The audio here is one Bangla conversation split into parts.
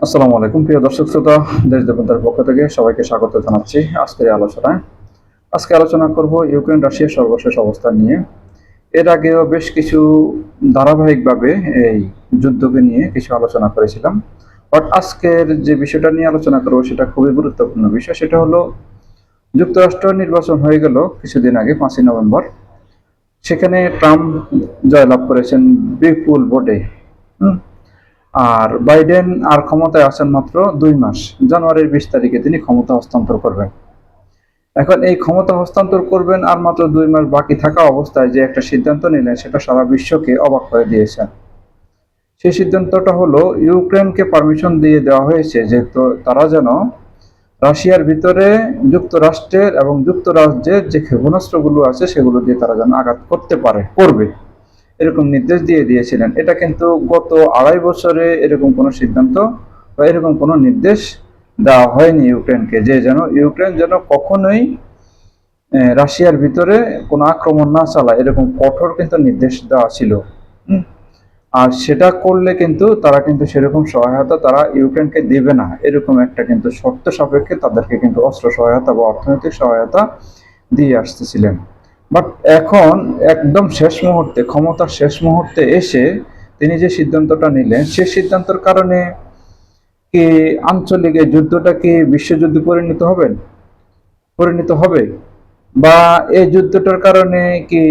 আসসালামু আলাইকুম প্রিয় দর্শক শ্রোতা, দেশ দেবতার পক্ষ থেকে সবাইকে স্বাগত জানাচ্ছি আজকের আলোচনায়। আজকে আলোচনা করব ইউক্রেন রাশিয়ার সর্বশেষ অবস্থা নিয়ে। এর আগেও বেশ কিছু ধারাবাহিকভাবে এই যুদ্ধকে নিয়ে কিছু আলোচনা করেছিলাম। বাট আজকের যে বিষয়টা নিয়ে আলোচনা করব সেটা খুবই গুরুত্বপূর্ণ বিষয়। সেটা হলো যুক্তরাষ্ট্র নির্বাচন হয়ে গেল কিছুদিন আগে 5ই নভেম্বর। সেখানে ট্রাম্প জয়লাভ করেছেন বিপুল ভোটে। আর বাইডেন আর ক্ষমতায় আছেন মাত্র 2 মাস। জানুয়ারির 20 তারিখে তিনি ক্ষমতা হস্তান্তর করবেন। এখন এই ক্ষমতা হস্তান্তর করবেন আর মাত্র 2 মাস বাকি থাকা অবস্থায় যে একটা সিদ্ধান্ত নিলেন সেটা সারা বিশ্বকে অবাক করে দিয়েছেন। সেই সিদ্ধান্তটা হলো ইউক্রেনকে পারমিশন দিয়ে দেওয়া হয়েছে যে তারা যেন রাশিয়ার ভিতরে যুক্তরাষ্ট্রের এবং যুক্তরাজ্যের যে ক্ষেপণাস্ত্রগুলো আছে সেগুলো দিয়ে তারা যেন আঘাত করবে এরকম নির্দেশ দিয়ে দিয়েছিলেন। এটা কিন্তু গত 2.5 বছরে এরকম কোনো সিদ্ধান্ত বা এরকম কোনো নির্দেশ দেওয়া হয়নি ইউক্রেনকে, যে যেন ইউক্রেন যেন কখনোই রাশিয়ার ভিতরে কোনো আক্রমণ না চালায়, এরকম কঠোর কিন্তু নির্দেশ দেওয়া ছিল। আর সেটা করলে কিন্তু তারা কিন্তু সেরকম সহায়তা তারা ইউক্রেনকে দেবে না, এরকম একটা কিন্তু শর্ত সাপেক্ষে তাদেরকে কিন্তু অস্ত্র সহায়তা বা অর্থনৈতিক সহায়তা দিয়ে আসতেছিলেন। বাট এখন একদম শেষ মুহূর্তে, ক্ষমতার শেষ মুহূর্তে এসে তিনি যে সিদ্ধান্তটা নিলেন, সেই সিদ্ধান্তের কারণে কি আঞ্চলিক এই যুদ্ধটা কি বিশ্বযুদ্ধে পরিণত হবে, বা এই যুদ্ধটার কারণে কি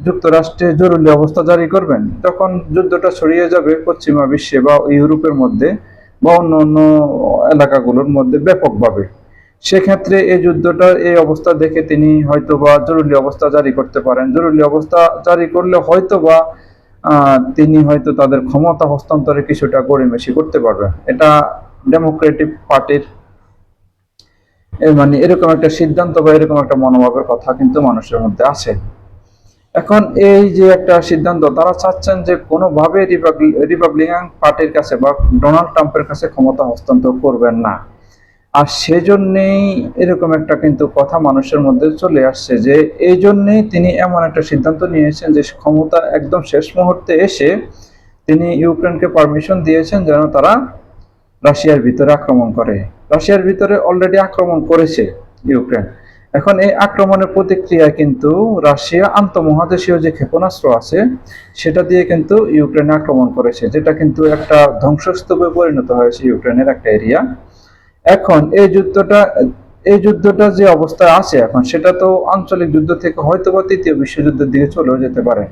যুক্তরাষ্ট্রে জরুরি অবস্থা জারি করবেন? যখন যুদ্ধটা ছড়িয়ে যাবে পশ্চিমা বিশ্বে বা ইউরোপের মধ্যে বা অন্য অন্য এলাকাগুলোর মধ্যে ব্যাপকভাবে, সেক্ষেত্রে এই যুদ্ধটা এই অবস্থা দেখে তিনি হয়তোবা জরুরি অবস্থা জারি করতে পারেন। জরুরি অবস্থা জারি করলে হয়তোবা তিনি হয়তো তাদের ক্ষমতা হস্তান্তরে কিছুটা গড়িমসি করতে পারবেন। এটা ডেমোক্রেটিক পার্টির মানে এরকম একটা সিদ্ধান্ত বা এরকম একটা মনোভাবের কথা কিন্তু মানুষের মধ্যে আছে। এখন এই যে একটা সিদ্ধান্ত, তারা চাচ্ছেন যে কোনোভাবে রিপাবলিকান পার্টির কাছে বা ডোনাল্ড ট্রাম্পের কাছে ক্ষমতা হস্তান্তর করবেন না। আর সেজন্যেই এরকম একটা কিন্তু কথা মানুষের মধ্যে চলে আসছে, যে এই জন্যেই তিনি এমন একটা সিদ্ধান্ত নিয়েছেন যে ক্ষমতা একদম শেষ মুহূর্তে এসে তিনি ইউক্রেনকে পারমিশন দিয়েছেন যেন তারা রাশিয়ার ভিতরে আক্রমণ করে। রাশিয়ার ভিতরে অলরেডি আক্রমণ করেছে ইউক্রেন। এখন এই আক্রমণের প্রতিক্রিয়ায় কিন্তু রাশিয়া আন্তঃমহাদেশীয় যে ক্ষেপণাস্ত্র আছে সেটা দিয়ে কিন্তু ইউক্রেনে আক্রমণ করেছে, যেটা কিন্তু একটা ধ্বংসস্তূপে পরিণত হয়েছে ইউক্রেনের একটা এরিয়া। এখন এই যুদ্ধটা যে অবস্থায় আছে এখন, সেটা তো আঞ্চলিক যুদ্ধ থেকে হয়তো বা তৃতীয় বিশ্বযুদ্ধের দিকে চলেও যেতে পারে।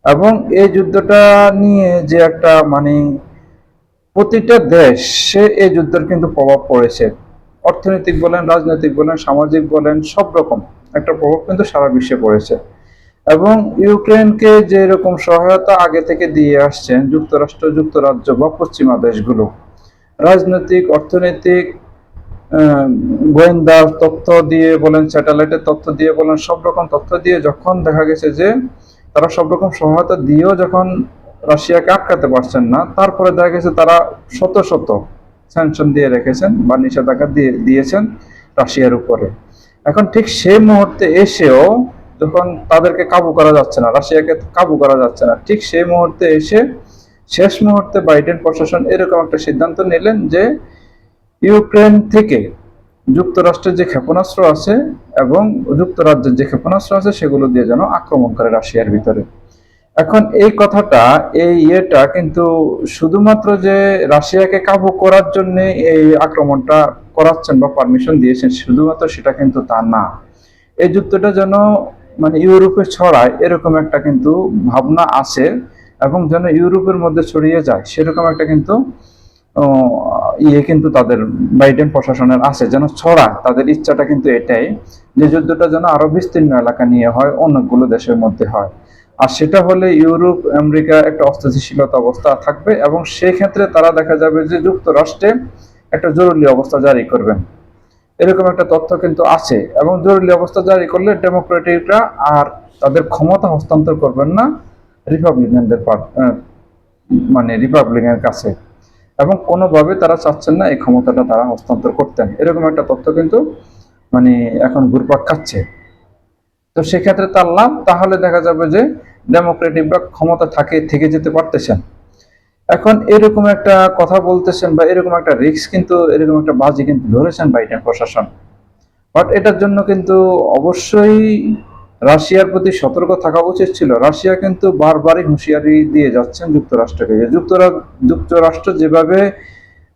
এবং এই যুদ্ধটা নিয়ে যে একটা মানে প্রতিটা দেশে এই যুদ্ধের কিন্তু প্রভাব পড়েছে। অর্থনৈতিক বলেন, রাজনৈতিক বলেন, সামাজিক বলেন, সব রকম একটা প্রভাব কিন্তু সারা বিশ্বে পড়েছে। এবং ইউক্রেনকে যে এরকম সহায়তা আগে থেকে দিয়ে আসছেন যুক্তরাষ্ট্র, যুক্তরাজ্য বা পশ্চিমা দেশগুলো, রাজনৈতিক, অর্থনৈতিক, গোয়েন্দা তথ্য দিয়ে বলেন, স্যাটেলাইটের তথ্য দিয়ে বলেন, সব রকম তথ্য দিয়ে যখন দেখা গেছে যে তারা সব রকম সহায়তা দিয়েও যখন রাশিয়াকে আটকাতে পারছেন না, তারপরে দেখা গেছে তারা শত শত স্যাংশন দিয়ে রেখেছেন বা নিষেধাজ্ঞা দিয়েছেন রাশিয়ার উপরে। এখন ঠিক সেই মুহূর্তে এসেও যখন তাদেরকে কাবু করা যাচ্ছে না, রাশিয়াকে কাবু করা যাচ্ছে না, ঠিক সেই মুহূর্তে এসে শেষ মুহূর্তে বাইডেন প্রশাসন এরকম একটা সিদ্ধান্ত নিলেন যে ইউক্রেন থেকে যুক্তরাষ্ট্রের যে ক্ষেপণাস্ত্র আছে এবং যুক্তরাজ্যের যে ক্ষেপণাস্ত্র আছে সেগুলো দিয়ে যেন আক্রমণ করে রাশিয়ার ভিতরে। এখন এই কথাটা, এই ইয়েটা কিন্তু শুধুমাত্র যে রাশিয়াকে কাবু করার জন্য এই আক্রমণটা করাচ্ছেন বা পারমিশন দিয়েছেন, শুধুমাত্র সেটা কিন্তু তা না। এই যুদ্ধটা যেন মানে ইউরোপে ছড়ায় এরকম একটা কিন্তু ভাবনা আছে, এবং যেন ইউরোপের মধ্যে ছড়িয়ে যায় সেরকম একটা কিন্তু ইয়ে কিন্তু তাদের বাইডেন প্রশাসনের আছে, যেন ছড়ায়। তাদের ইচ্ছাটা কিন্তু এটাই যে যুদ্ধটা যেন আরো বিস্তীর্ণ এলাকা নিয়ে হয়, অনেকগুলো দেশের মধ্যে হয়। আর সেটা হলে ইউরোপ, আমেরিকা একটা অস্থিতিশীলতা অবস্থা থাকবে, এবং সেক্ষেত্রে তারা দেখা যাবে যে যুক্তরাষ্ট্রে একটা জরুরি অবস্থা জারি করবেন, এরকম একটা তথ্য কিন্তু আছে। এবং জরুরি অবস্থা জারি করলে ডেমোক্রেটিকরা আর তাদের ক্ষমতা হস্তান্তর করবেন না রিপাবলিকানদের মানে রিপাবলিকানের কাছে, এবং কোনোভাবে তারা চাচ্ছেন না এই ক্ষমতাটা তারা হস্তান্তর করতেন, এরকম একটা তথ্য কিন্তু মানে এখন ঘুরপাক খাচ্ছে। তো সেক্ষেত্রে তার লাভ, তাহলে দেখা যাবে যে ডেমোক্রেটিকরা ক্ষমতা থেকে যেতে পারতেছেন। এখন এরকম একটা কথা বলতেছেন বা এরকম একটা রিস্ক কিন্তু, এরকম একটা বাজি কিন্তু ধরেছেন বাইডেন প্রশাসন। বাট এটার জন্য কিন্তু অবশ্যই রাশিয়ার প্রতি সতর্ক থাকা উচিত ছিল। রাশিয়া কিন্তু বারবারই হুঁশিয়ারি দিয়ে যাচ্ছেন যুক্তরাষ্ট্রকে, যে যুক্তরাষ্ট্র যেভাবে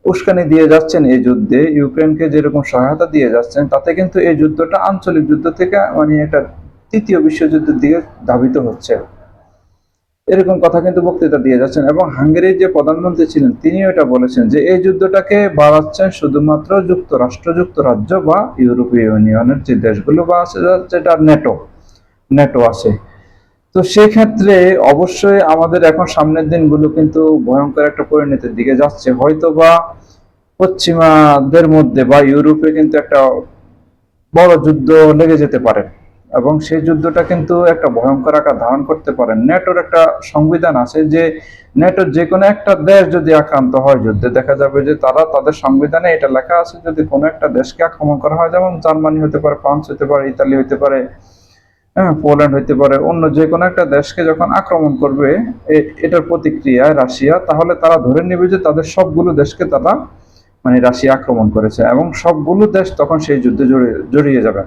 উস্কানি দিয়ে যাচ্ছেন এই যুদ্ধে, ইউক্রেনকে যেরকম সহায়তা দিয়ে যাচ্ছেন, তাতে কিন্তু এই যুদ্ধটা আঞ্চলিক যুদ্ধ থেকে মানে একটা তৃতীয় বিশ্বযুদ্ধের দিকে ধাবিত হচ্ছে। এরকম কথা কিন্তু বক্তৃতা দিয়ে যাচ্ছেন। এবং হাঙ্গেরির যে প্রধানমন্ত্রী ছিলেন তিনিও এটা বলেছেন যে এই যুদ্ধটাকে বাড়াচ্ছেন শুধুমাত্র যুক্তরাষ্ট্র, যুক্তরাজ্য বা ইউরোপীয় ইউনিয়নের যে দেশগুলো বা আছে, যেটা নেটো আছে। তো সেক্ষেত্রে অবশ্যই আমাদের এখন সামনের দিনগুলো কিন্তু ভয়ঙ্কর একটা পরিণতির দিকে যাচ্ছে। হয়তো বা পশ্চিমাদের মধ্যে বা ইউরোপে কিন্তু একটা বড় যুদ্ধ লেগে যেতে পারে, এবং সেই যুদ্ধটা কিন্তু একটা ভয়ঙ্কর আকার ধারণ করতে পারে। নেটোর একটা সংবিধান আছে যে নেটোর যে কোনো একটা দেশ যদি আক্রান্ত হয় যুদ্ধে, দেখা যাবে যে তারা তাদের সংবিধানে এটা লেখা আছে, যদি কোনো একটা দেশকে আক্রমণ করা হয়, যেমন জার্মানি হতে পারে, ফ্রান্স হতে পারে, ইতালি হতে পারে, হ্যাঁ, পোল্যান্ড হতে পারে, অন্য যে কোনো একটা দেশকে যখন আক্রমণ করবে এটার প্রতিক্রিয়ায় রাশিয়া, তাহলে তারা ধরে নেবে যে তাদের সবগুলো দেশকে তারা মানে রাশিয়া আক্রমণ করেছে, এবং সবগুলো দেশ তখন সেই যুদ্ধে জড়িয়ে যাবে।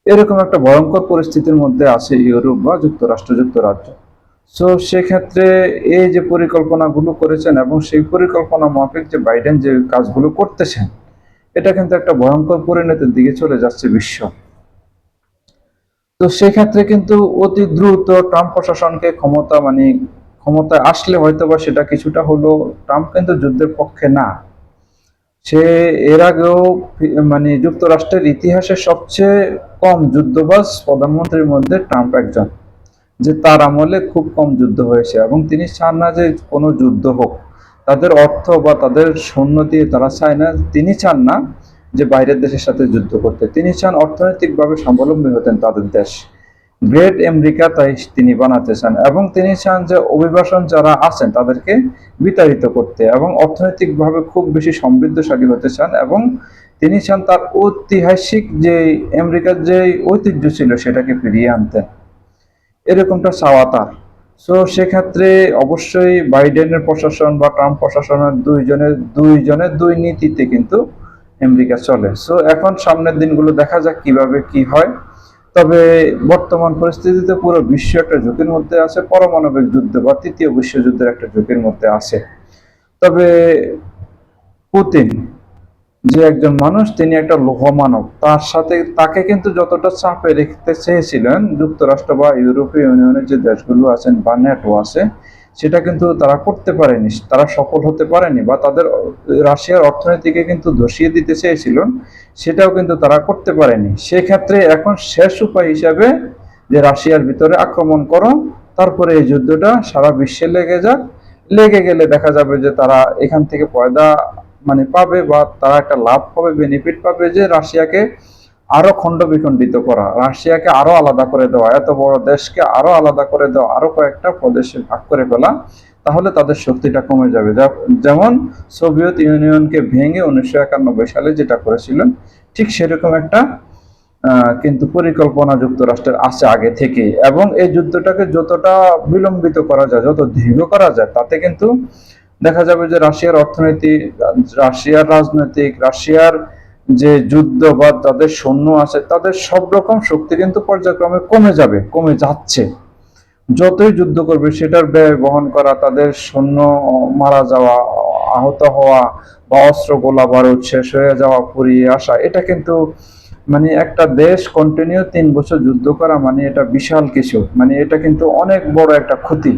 এরকম একটা ভয়ঙ্কর পরিস্থিতির মধ্যে আছে ইউরোপ বা যুক্তরাষ্ট্র, যুক্তরাজ্য। সো সেক্ষেত্রে এই যে পরিকল্পনাগুলো করেছেন এবং সেই পরিকল্পনা মাফিক যে বাইডেন যে কাজগুলো করতেছেন, এটা কিন্তু একটা ভয়ঙ্কর পরিণতির দিকে চলে যাচ্ছে বিশ্ব। তো সেক্ষেত্রে কিন্তু অতি দ্রুত ট্রাম্প প্রশাসনকে ক্ষমতায় আসলে হয়তো বা সেটা কিছুটা হলো, ট্রাম্প কিন্তু যুদ্ধের পক্ষে না। সে এর আগেও মানে যুক্তরাষ্ট্রের ইতিহাসে সবচেয়ে কম যুদ্ধবাজ প্রধানমন্ত্রীর মধ্যে ট্রাম্প একজন, যে তার আমলে খুব কম যুদ্ধ হয়েছে, এবং তিনি চান না যে কোনো যুদ্ধ হোক। তাদের অর্থ বা তাদের সৈন্য দিয়ে তারা চায় না, তিনি চান না যে বাইরের দেশের সাথে যুদ্ধ করতে, তিনি চান অর্থনৈতিকভাবে স্বাবলম্বী হতেন তাদের দেশ, গ্রেট আমেরিকা তাই তিনি বানাতে চান। এবং তিনি চান যে অভিবাসন যারা আছেন তাদেরকে বিতাড়িত করতে, এবং অর্থনৈতিকভাবে খুব বেশি সমৃদ্ধশালী হতে চান, এবং তিনি চান তার ঐতিহাসিক যে আমেরিকার যে ঐতিহ্য ছিল সেটাকে ফিরিয়ে আনতেন। এরকমটা চাওয়া তার। সো সেক্ষেত্রে অবশ্যই বাইডেনের প্রশাসন বা ট্রাম্প প্রশাসনের দুইজনের দুই নীতিতে কিন্তু আমেরিকা চলে। সো এখন সামনের দিনগুলো দেখা যাক কিভাবে কি হয়। তবে বর্তমান পরিস্থিতিতে পুরো বিশ্ব একটা ঝুঁকির মধ্যে আছে, পারমাণবিক যুদ্ধ বা তৃতীয় বিশ্বযুদ্ধের একটা ঝুঁকির মধ্যে আছে। তবে পুতিন যে একজন মানুষ, তিনি একটা লৌহ মানব, তার সাথে তাকে কিন্তু যতটা চাপে রেখতে চেয়েছিলেন যুক্তরাষ্ট্র বা ইউরোপীয় ইউনিয়নের যে দেশগুলো আছেন বা নেটো আছে, সেটা কিন্তু তারা করতে পারেনি, তারা সফল হতে পারেনি, বা তাদের রাশিয়ার অর্থনীতিকে কিন্তু ধসিয়ে দিতে চেয়েছিলেন, সেটাও কিন্তু তারা করতে পারেনি। সেক্ষেত্রে এখন শেষ উপায় হিসাবে যে রাশিয়ার ভিতরে আক্রমণ করো, তারপরে এই যুদ্ধটা সারা বিশ্বে লেগে যাক, লেগে গেলে দেখা যাবে যে তারা এখান থেকে পয়দা মানে পাবে, বা তারা একটা লাভ পাবে, বেনিফিট পাবে, যে রাশিয়াকে আরো খণ্ড বিখণ্ডিত করা, রাশিয়াকে আরো আলাদা করে দেওয়া, এত বড় দেশকে আরো আলাদা করে দেওয়া, আরো কয়েকটা প্রদেশে ভাগ করে ফেলা, তাহলে তাদের শক্তিটা কমে যাবে। যেমন সোভিয়েত ইউনিয়নকে ভেঙে 1991 সালে যেটা করেছিলেন, ঠিক সেরকম একটা কিন্তু পরিকল্পনা যুক্তরাষ্ট্রের আছে আগে থেকে। এবং এই যুদ্ধটাকে যতটা বিলম্বিত করা যায়, যত দীর্ঘ করা যায়, তাতে কিন্তু দেখা যাবে যে রাশিয়ার অর্থনীতি, রাশিয়ার রাজনৈতিক, রাশিয়ার যে যুদ্ধ বা তাদের সৈন্য আছে, তাদের সব রকম শক্তি কিন্তু পর্যায়ক্রমে কমে যাবে, কমে যাচ্ছে। যতই যুদ্ধ করবে সেটার ব্যয় বহন করা, তাদের সৈন্য মারা যাওয়া, আহত হওয়া, বা অস্ত্র গোলা বারুদ শেষ হয়ে যাওয়া, ফুরিয়ে আসা, এটা কিন্তু মানে একটা দেশ কন্টিনিউ 3 বছর যুদ্ধ করা মানে এটা বিশাল কিছু, মানে এটা কিন্তু অনেক বড় একটা ক্ষতি।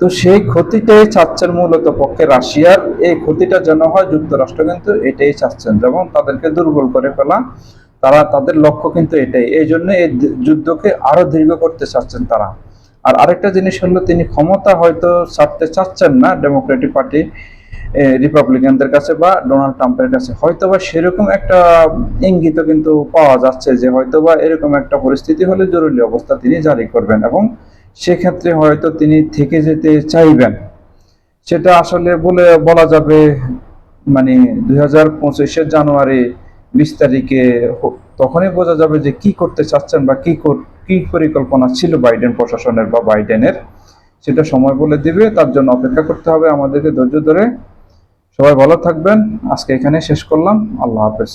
তো সেই ক্ষতিটাই চাচ্ছেন মূলত পক্ষে রাশিয়ার, এই ক্ষতিটা যেন হয় যুক্তরাষ্ট্র কিন্তু এটাই চাচ্ছেন, যেমন তাদেরকে দুর্বল করে ফেলা, তারা তাদের লক্ষ্য কিন্তু এটাই, এই জন্য এই যুদ্ধকে আরো দীর্ঘ করতে চাচ্ছেন তারা। আর আরেকটা জিনিস হলো, তিনি ক্ষমতা হয়তো ছাড়তে চাচ্ছেন না ডেমোক্রেটিক পার্টি, রিপাবলিকানদের কাছে বা ডোনাল্ড ট্রাম্পের কাছে, হয়তোবা সেরকম একটা ইঙ্গিত কিন্তু পাওয়া যাচ্ছে যে হয়তোবা এরকম একটা পরিস্থিতি হলে জরুরি অবস্থা তিনি জারি করবেন, এবং সেক্ষেত্রে হয়তো তিনি থেকে যেতে চাইবেন। সেটা আসলে বলা যাবে মানে 2025 জানুয়ারি 20 তারিখে, তখনই বোঝা যাবে যে কি করতে চাচ্ছেন বা কি পরিকল্পনা ছিল বাইডেন প্রশাসনের বা বাইডেনের, সেটা সময় বলে দিবে, তার জন্য অপেক্ষা করতে হবে আমাদেরকে ধৈর্য ধরে। সবাই ভালো থাকবেন, আজকে এখানে শেষ করলাম, আল্লাহ হাফেজ।